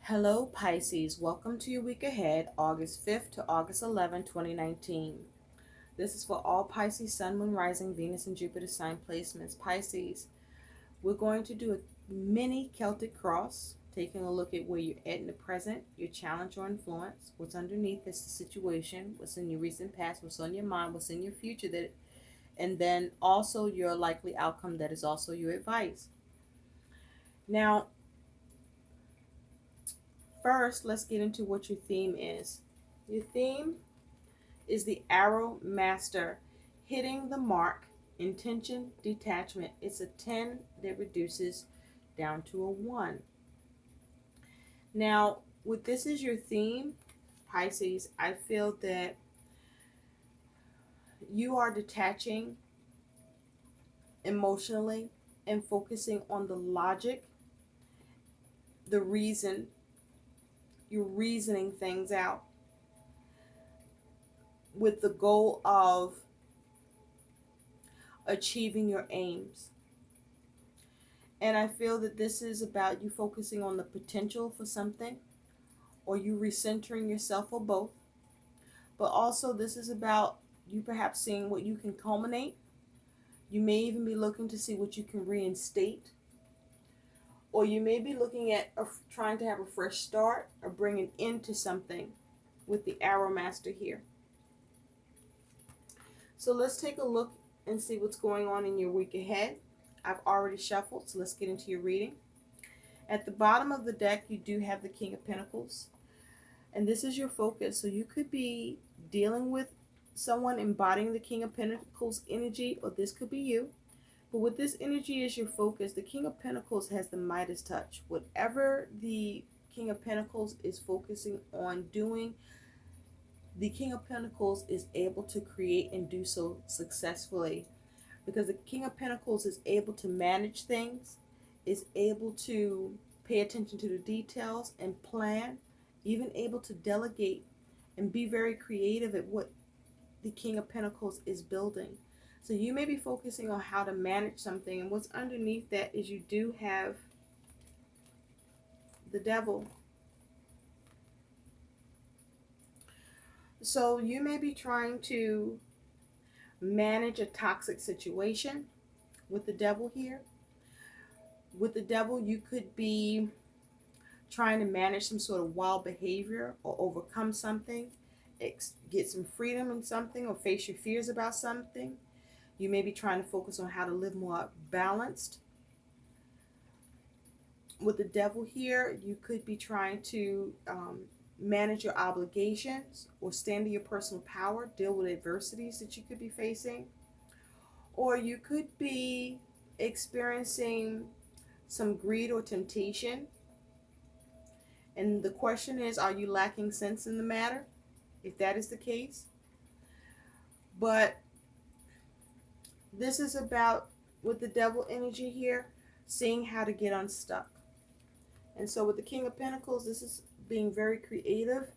Hello, Pisces. Welcome to your week ahead, August 5th to August 11th, 2019. This is for all Pisces, Sun, Moon, Rising, Venus, and Jupiter sign placements. Pisces, we're going to do a mini Celtic cross, taking a look at where you're at in the present, your challenge or influence, what's underneath is the situation, what's in your recent past, what's on your mind, what's in your future, and then also your likely outcome that is also your advice. Now, first, let's get into what your theme is. Your theme is the arrow master, hitting the mark, intention, detachment. It's a 10 that reduces down to a 1. Now, with this as your theme, Pisces, I feel that you are detaching emotionally and focusing on the logic, the reason. You're reasoning things out with the goal of achieving your aims. And I feel that this is about you focusing on the potential for something, or you recentering yourself, or both. But also, this is about you perhaps seeing what you can culminate. You may even be looking to see what you can reinstate. Or you may be looking at trying to have a fresh start or bring an end to something with the Arrow Master here. So let's take a look and see what's going on in your week ahead. I've already shuffled, so let's get into your reading. At the bottom of the deck, you do have the King of Pentacles. And this is your focus. So you could be dealing with someone embodying the King of Pentacles energy, or this could be you. But with this energy as your focus, the King of Pentacles has the Midas touch. Whatever the King of Pentacles is focusing on doing, the King of Pentacles is able to create and do so successfully. Because the King of Pentacles is able to manage things, is able to pay attention to the details and plan, even able to delegate and be very creative at what the King of Pentacles is building. So you may be focusing on how to manage something, and what's underneath that is you do have the Devil. So you may be trying to manage a toxic situation with the Devil here. With the Devil, you could be trying to manage some sort of wild behavior or overcome something, get some freedom in something, or face your fears about something. You may be trying to focus on how to live more balanced. With the Devil here, you could be trying to manage your obligations or stand in your personal power, deal with adversities that you could be facing. Or you could be experiencing some greed or temptation. And the question is, are you lacking sense in the matter? If that is the case. But this is about, with the Devil energy here, seeing how to get unstuck. And so with the King of Pentacles, this is being very creative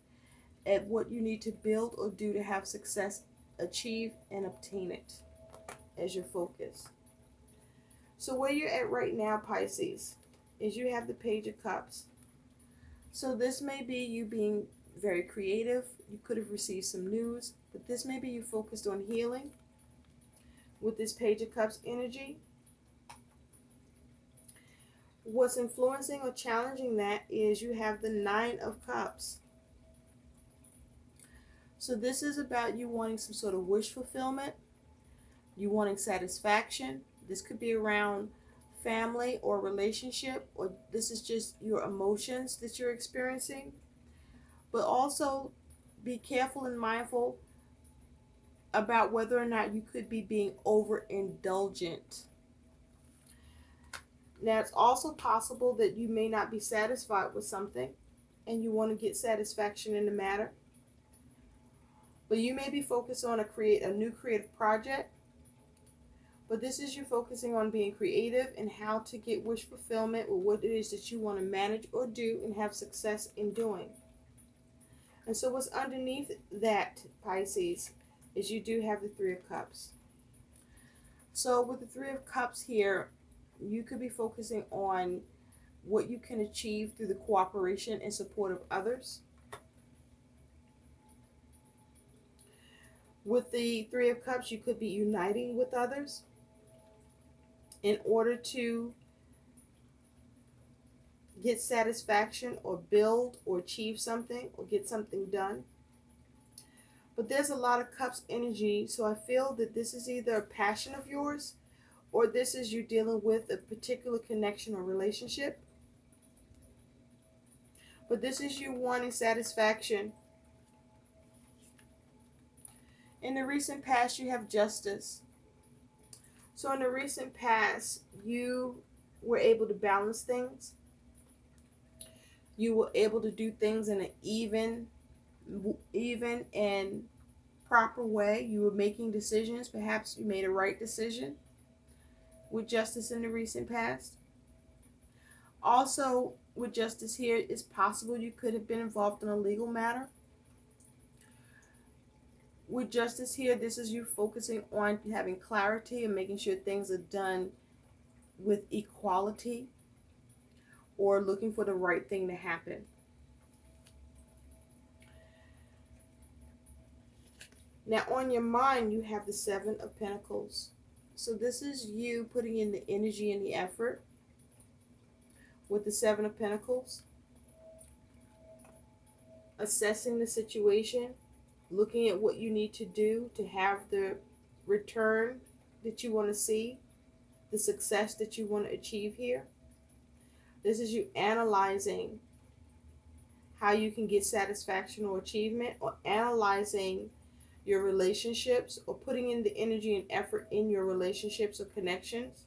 at what you need to build or do to have success, achieve, and obtain it as your focus. So where you're at right now, Pisces, is you have the Page of Cups. So this may be you being very creative. You could have received some news, but this may be you focused on healing with this Page of Cups energy. What's influencing or challenging that is you have the Nine of Cups. So this is about you wanting some sort of wish fulfillment, you wanting satisfaction. This could be around family or relationship, or this is just your emotions that you're experiencing. But also be careful and mindful about whether or not you could be being overindulgent. Now, it's also possible that you may not be satisfied with something and you want to get satisfaction in the matter. But you may be focused on a new creative project. But this is you focusing on being creative and how to get wish fulfillment with what it is that you want to manage or do and have success in doing. And so what's underneath that, Pisces, is you do have the Three of Cups. So with the Three of Cups here, you could be focusing on what you can achieve through the cooperation and support of others. With the Three of Cups, you could be uniting with others in order to get satisfaction or build or achieve something or get something done. But there's a lot of Cups energy, so I feel that this is either a passion of yours or this is you dealing with a particular connection or relationship. But this is you wanting satisfaction. In the recent past, you have Justice. So in the recent past, you were able to balance things. You were able to do things in an even and proper way. You were making decisions. Perhaps you made a right decision with Justice in the recent past. Also, with Justice here, it's possible you could have been involved in a legal matter. With Justice here, this is you focusing on having clarity and making sure things are done with equality or looking for the right thing to happen. Now, on your mind, you have the Seven of Pentacles. So this is you putting in the energy and the effort with the Seven of Pentacles, assessing the situation, looking at what you need to do to have the return that you want to see, the success that you want to achieve here. This is you analyzing how you can get satisfaction or achievement, or analyzing your relationships, or putting in the energy and effort in your relationships or connections.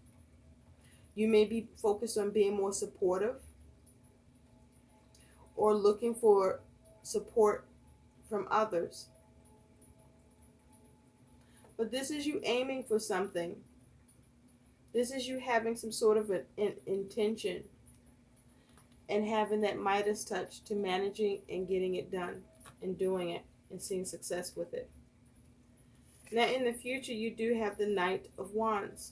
You may be focused on being more supportive or looking for support from others. But this is you aiming for something. This is you having some sort of an intention and having that Midas touch to managing and getting it done and doing it and seeing success with it. Now in the future, you do have the Knight of Wands.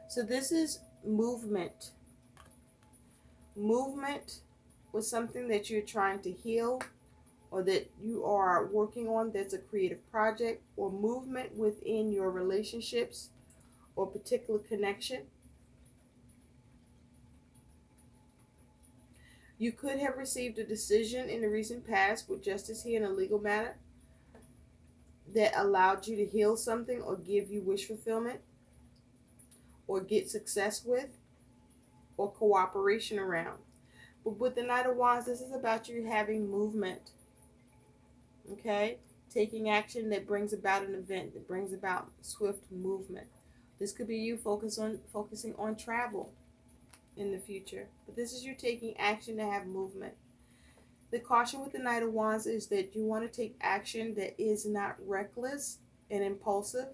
So this is movement. Movement with something that you're trying to heal or that you are working on that's a creative project, or movement within your relationships or particular connection. You could have received a decision in the recent past with Justice here in a legal matter that allowed you to heal something or give you wish fulfillment or get success with or cooperation around. But with the Knight of Wands, this is about you having movement. Okay? Taking action that brings about an event, that brings about swift movement. This could be you focusing on travel in the future. But this is you taking action to have movement. The caution with the Knight of Wands is that you want to take action that is not reckless and impulsive.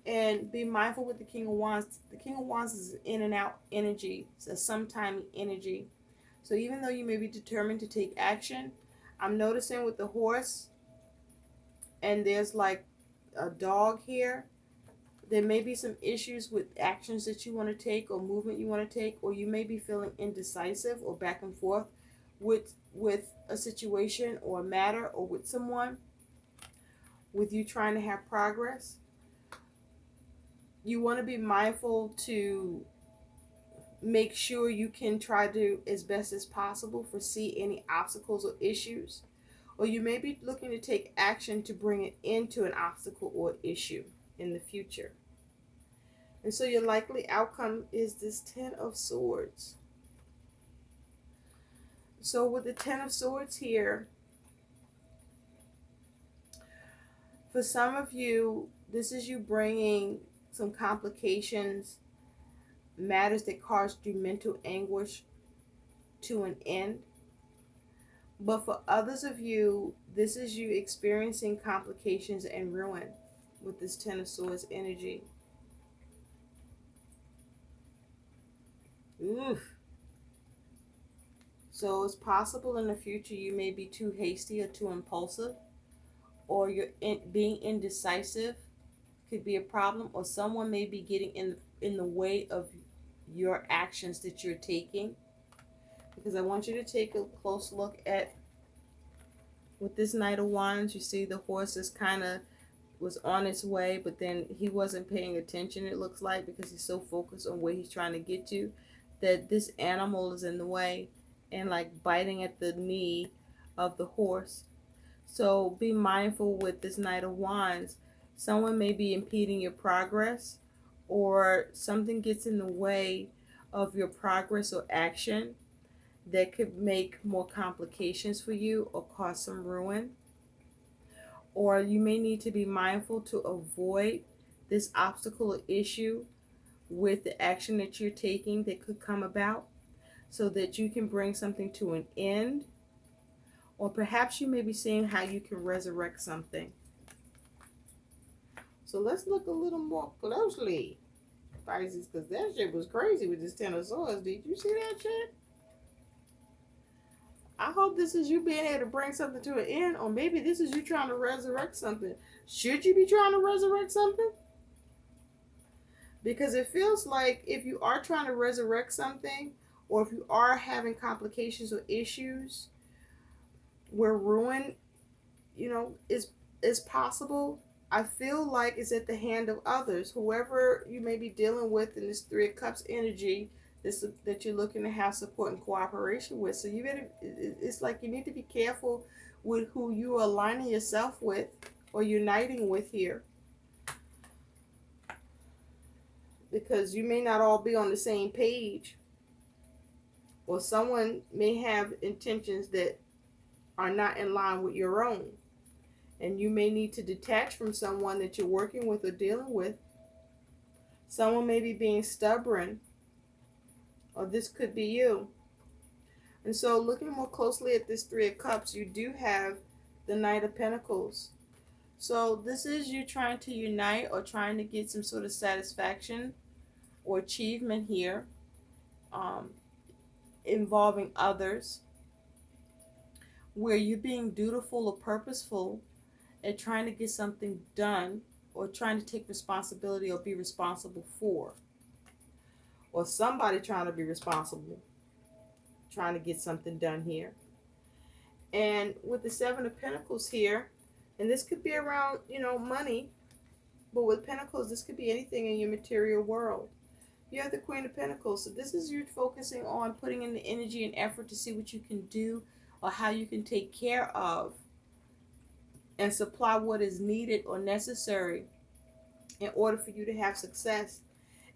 And be mindful with the King of Wands. The King of Wands is an in and out energy. It's a sometime energy. So even though you may be determined to take action, I'm noticing with the horse, and there's like a dog here, there may be some issues with actions that you want to take or movement you want to take, or you may be feeling indecisive or back and forth with a situation or a matter or with someone, with you trying to have progress. You want to be mindful to make sure you can try to, as best as possible, foresee any obstacles or issues. Or you may be looking to take action to bring it into an obstacle or issue in the future. And so your likely outcome is this Ten of Swords. So with the Ten of Swords here, for some of you, this is you bringing some complications, matters that caused you mental anguish to an end. But for others of you, this is you experiencing complications and ruin with this Ten of Swords energy. Oof. So it's possible in the future you may be too hasty or too impulsive, or being indecisive could be a problem, or someone may be getting in the way of your actions that you're taking, because I want you to take a close look at with this Knight of Wands. You see the horse is kind of was on its way, but then he wasn't paying attention, it looks like, because he's so focused on where he's trying to get to, that this animal is in the way and like biting at the knee of the horse. So be mindful with this Knight of Wands. Someone may be impeding your progress, or something gets in the way of your progress or action that could make more complications for you or cause some ruin. Or you may need to be mindful to avoid this obstacle or issue with the action that you're taking that could come about, so that you can bring something to an end. Or perhaps you may be seeing how you can resurrect something. So let's look a little more closely, Pisces, because that shit was crazy with this Ten of Swords. Did you see that shit? I hope this is you being able to bring something to an end, or maybe this is you trying to resurrect something. Should you be trying to resurrect something? Because it feels like if you are trying to resurrect something, or if you are having complications or issues where ruin, is possible, I feel like it's at the hand of others. Whoever you may be dealing with in this Three of Cups energy, that you're looking to have support and cooperation with. So it's like you need to be careful with who you are aligning yourself with or uniting with here, because you may not all be on the same page, or someone may have intentions that are not in line with your own, and you may need to detach from someone that you're working with or dealing with. Someone may be being stubborn, or this could be you. And so looking more closely at this Three of Cups, you do have the Knight of Pentacles. So this is you trying to unite or trying to get some sort of satisfaction or achievement here, involving others, where you're being dutiful or purposeful at trying to get something done, or trying to take responsibility or be responsible for, or somebody trying to be responsible, trying to get something done here. And with the Seven of Pentacles here, and this could be around, money, but with Pentacles, this could be anything in your material world. You have the Queen of Pentacles. So this is you focusing on putting in the energy and effort to see what you can do, or how you can take care of and supply what is needed or necessary in order for you to have success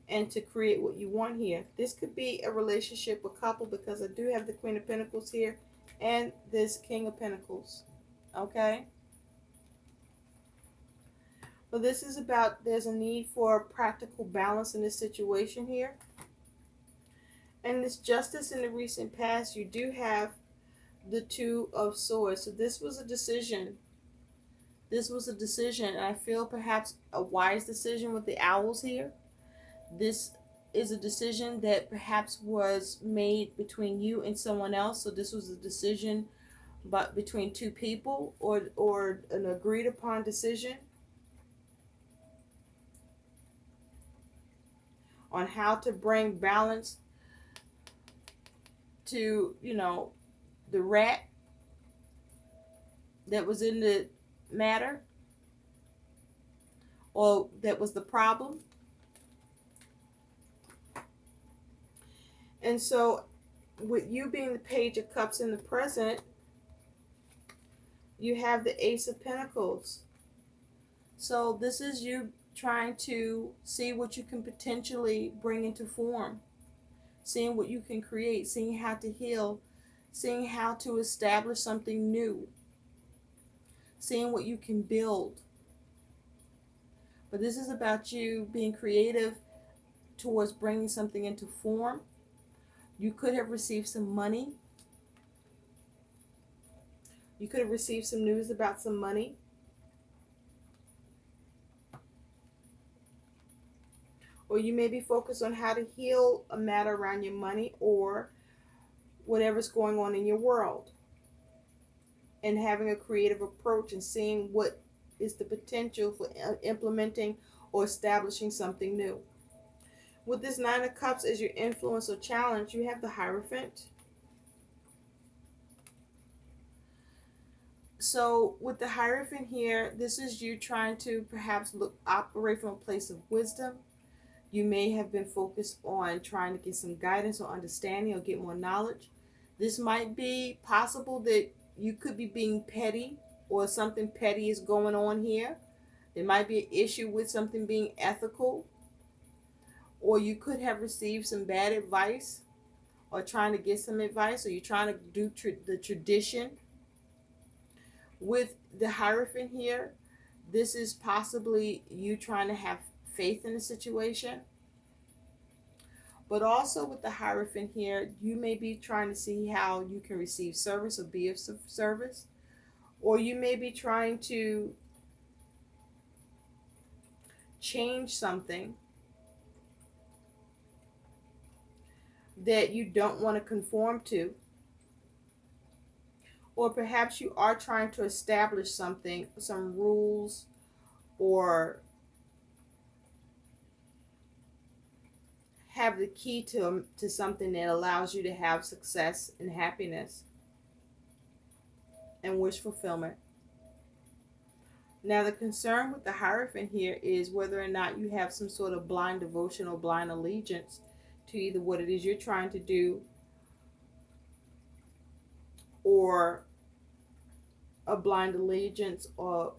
and to create what you want here. This could be a relationship or couple, because I do have the Queen of Pentacles here and this King of Pentacles. Okay? But this is about, there's a need for practical balance in this situation here. And this Justice in the recent past, you do have the Two of Swords. So this was a decision. This was a decision, and I feel perhaps a wise decision with the owls here. This is a decision that perhaps was made between you and someone else. So this was a decision but between two people, or an agreed upon decision on how to bring balance to, the rat that was in the matter, or that was the problem. And so with you being the Page of Cups in the present, you have the Ace of Pentacles. So this is you trying to see what you can potentially bring into form, seeing what you can create, seeing how to heal, seeing how to establish something new, seeing what you can build. But this is about you being creative towards bringing something into form. You could have received some money. You could have received some news about some money. Or you may be focused on how to heal a matter around your money or whatever's going on in your world, and having a creative approach and seeing what is the potential for implementing or establishing something new. With this Nine of Cups as your influence or challenge, you have the Hierophant. So with the Hierophant here, this is you trying to perhaps operate from a place of wisdom. You may have been focused on trying to get some guidance or understanding or get more knowledge. This might be possible that you could be being petty or something petty is going on here. There might be an issue with something being ethical, or you could have received some bad advice or trying to get some advice, or you're trying to do the tradition. With the Hierophant here, this is possibly you trying to have faith in the situation. But also with the Hierophant here, you may be trying to see how you can receive service or be of service. Or you may be trying to change something that you don't want to conform to. Or perhaps you are trying to establish something, some rules, or have the key to something that allows you to have success and happiness and wish fulfillment. Now the concern with the Hierophant here is whether or not you have some sort of blind devotion or blind allegiance to either what it is you're trying to do or a blind allegiance or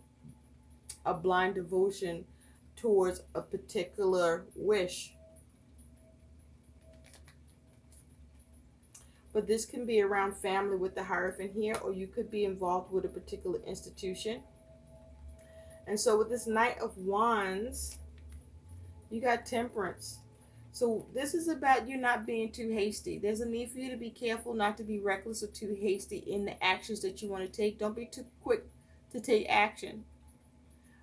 a blind devotion towards a particular wish. But this can be around family with the Hierophant here, or you could be involved with a particular institution. And so with this Knight of Wands, you got Temperance. So this is about you not being too hasty. There's a need for you to be careful, not to be reckless or too hasty in the actions that you want to take. Don't be too quick to take action.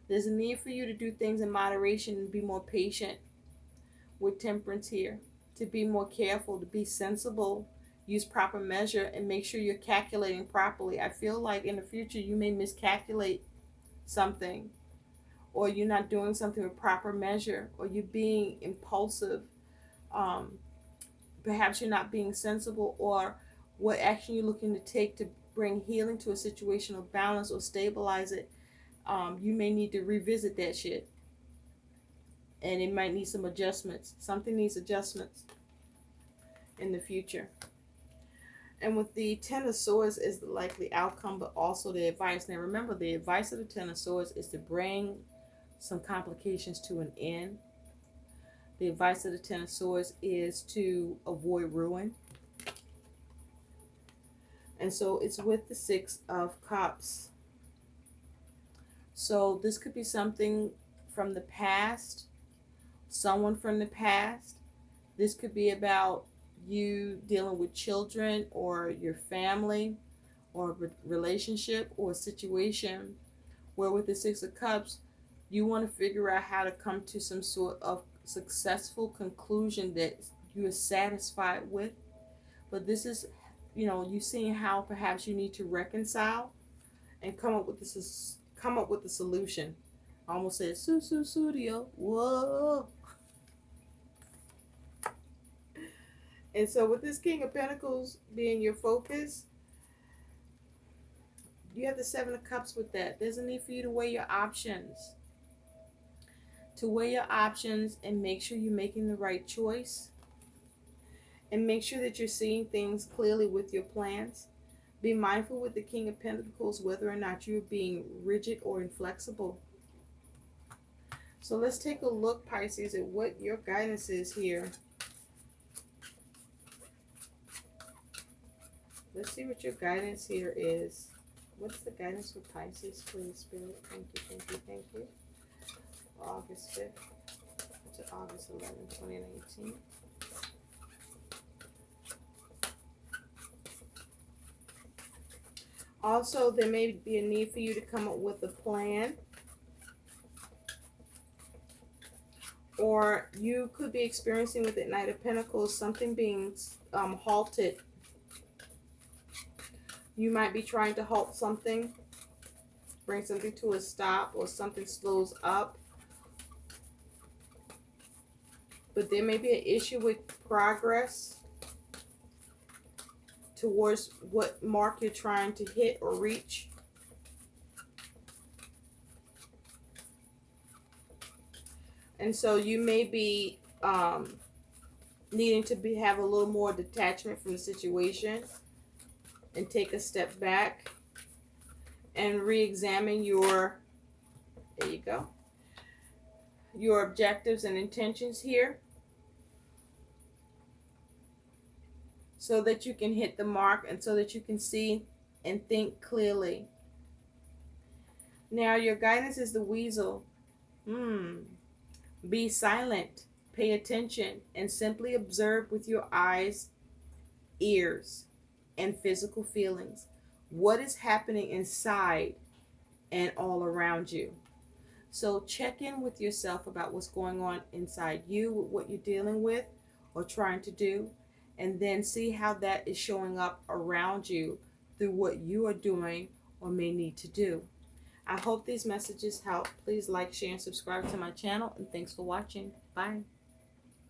There's a need for you to do things in moderation and be more patient with Temperance here. To be more careful, to be sensible, use proper measure, and make sure you're calculating properly. I feel like in the future you may miscalculate something, or you're not doing something with proper measure, or you're being impulsive. Perhaps you're not being sensible, or what action you're looking to take to bring healing to a situation or balance or stabilize it. You may need to revisit that shit, and it might need some adjustments. Something needs adjustments in the future. And with the Ten of Swords is the likely outcome, but also the advice. Now remember, the advice of the Ten of Swords is to bring some complications to an end. The advice of the Ten of Swords is to avoid ruin. And so it's with the Six of Cups. So this could be something from the past, someone from the past. This could be about you dealing with children or your family or relationship or situation where with the Six of Cups, you want to figure out how to come to some sort of successful conclusion that you are satisfied with. But this is, you seeing how perhaps you need to reconcile and come up with the solution. I almost said studio. Whoa. And so with this King of Pentacles being your focus, you have the Seven of Cups with that. There's a need for you to weigh your options. To weigh your options and make sure you're making the right choice. And make sure that you're seeing things clearly with your plans. Be mindful with the King of Pentacles whether or not you're being rigid or inflexible. So let's take a look, Pisces, at what your guidance is here. Let's see what your guidance here is. What's the guidance for Pisces, please, Spirit? Thank you, thank you, thank you. August 5th to August 11th, 2019. Also, there may be a need for you to come up with a plan. Or you could be experiencing with the Knight of Pentacles something being halted. You might be trying to halt something, bring something to a stop, or something slows up. but there may be an issue with progress towards what mark you're trying to hit or reach. And so you may be needing to have a little more detachment from the situation and take a step back and re-examine your, there you go, your objectives and intentions here, so that you can hit the mark and so that you can see and think clearly. Now your guidance is the weasel. Be silent, pay attention, and simply observe with your eyes, ears, and physical feelings what is happening inside and all around you. So check in with yourself about what's going on inside you, what you're dealing with or trying to do, and then see how that is showing up around you through what you are doing or may need to do. I hope these messages help. Please like, share, and subscribe to my channel, and thanks for watching. Bye.